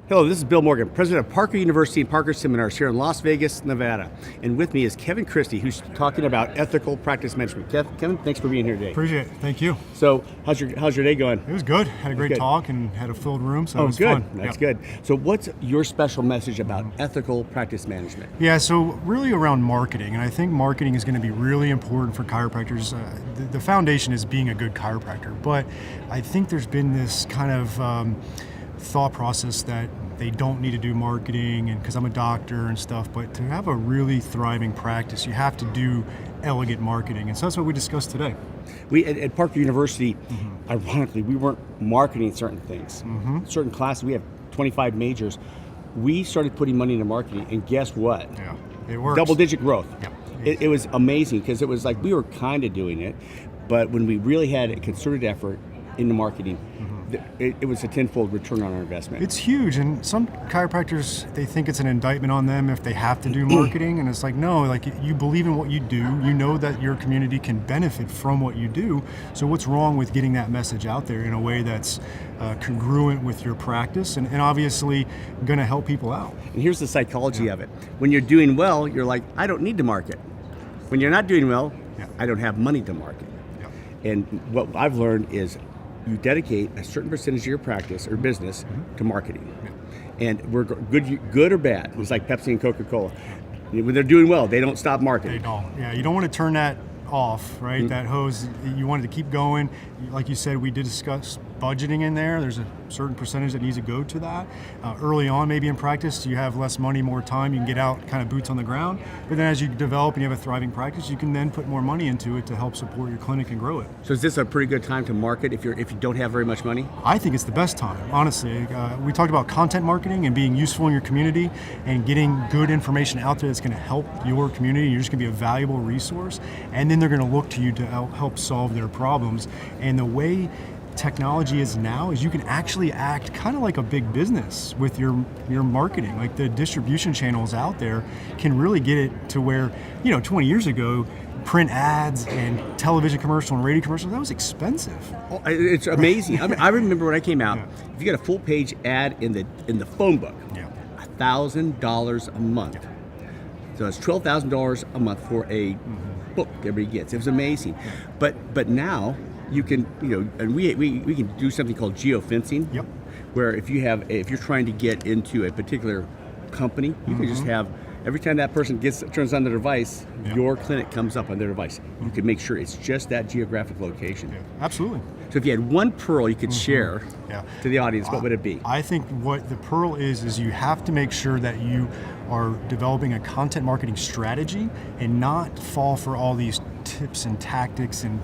Hello, this is Bill Morgan, president of Parker University and Parker Seminars here in Las Vegas, Nevada. And with me is Kevin Christie, who's talking about ethical practice management. Kevin, thanks for being here today. Appreciate it. Thank you. So, how's your day going? It was good. Had a great talk and had a filled room, so it was good. fun. That's good. So, what's your special message about ethical practice management? Yeah, so really around marketing, and I think marketing is going to be really important for chiropractors. The foundation is being a good chiropractor, but I think there's been this kind of thought process that they don't need to do marketing and because I'm a doctor and stuff, but to have a really thriving practice, you have to do elegant marketing. And so that's what we discussed today. We at Parker University, ironically, we weren't marketing certain things. Certain classes, we have 25 majors. We started putting money into marketing, and guess what? Yeah, it works. Double-digit growth. Yeah. It was amazing because it was like we were kind of doing it, but when we really had a concerted effort into marketing, it was a tenfold return on our investment. It's huge, and some chiropractors, they think it's an indictment on them if they have to do marketing, and it's like, no, like you believe in what you do, you know that your community can benefit from what you do, so what's wrong with getting that message out there in a way that's congruent with your practice and obviously going to help people out. And here's the psychology of it. When you're doing well, you're like, I don't need to market. When you're not doing well, I don't have money to market. And what I've learned is you dedicate a certain percentage of your practice or business to marketing. And we're good or bad. It's like Pepsi and Coca-Cola. When they're doing well, they don't stop marketing. They don't. Yeah, you don't want to turn that off, right? That hose, you wanted to keep going. Like you said, we did discuss budgeting in there. There's a certain percentage that needs to go to that. Early on, maybe in practice, you have less money, more time, you can get out kind of boots on the ground. But then as you develop and you have a thriving practice, you can then put more money into it to help support your clinic and grow it. So is this a pretty good time to market if you don't have very much money? I think it's the best time, honestly. We talked about content marketing and being useful in your community and getting good information out there that's going to help your community. You're just going to be a valuable resource. And then they're going to look to you to help solve their problems. And the way technology is now is you can actually act kind of like a big business with your marketing. Like the distribution channels out there can really get it to where, 20 years ago, print ads and television commercial and radio commercials, that was expensive. Oh, it's amazing. I remember when I came out, if you got a full page ad in the phone book, $1,000 a month. So it's $12,000 a month for a book everybody gets. It was amazing. But now you can, and we can do something called geofencing, where if you're trying to get into a particular company, you can just have, every time that person turns on the device, your clinic comes up on their device. You can make sure it's just that geographic location. Absolutely. So if you had one pearl you could share to the audience, what would it be? I think what the pearl is you have to make sure that you are developing a content marketing strategy and not fall for all these tips and tactics and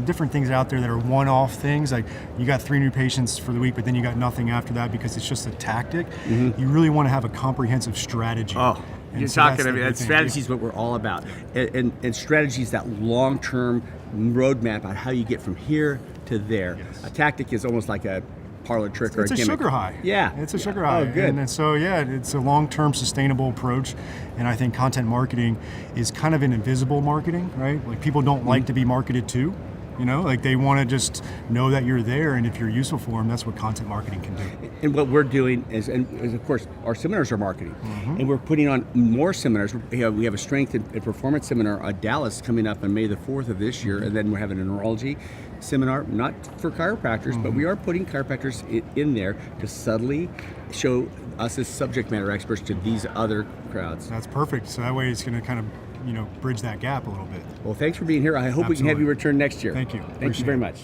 different things out there that are one-off things. Like you got 3 new patients for the week, but then you got nothing after that because it's just a tactic. You really want to have a comprehensive strategy. Oh, you're talking about strategy is what we're all about. And strategy is that long-term roadmap on how you get from here to there. A tactic is almost like a parlor trick or a gimmick. It's a sugar high. Yeah. It's a sugar high. Oh, good. And so, it's a long-term sustainable approach. And I think content marketing is kind of an invisible marketing, right? Like people don't like to be marketed to. Like they want to just know that you're there, and if you're useful for them, that's what content marketing can do. And what we're doing is of course, our seminars are marketing, and we're putting on more seminars. We have a strength and performance seminar at Dallas coming up on May the 4th of this year, and then we're having a neurology seminar, not for chiropractors, but we are putting chiropractors in there to subtly show us as subject matter experts to these other crowds. That's perfect. So that way it's going to kind of bridge that gap a little bit. Well, thanks for being here. I hope we can have you return next year. Thank you. Thank you very much.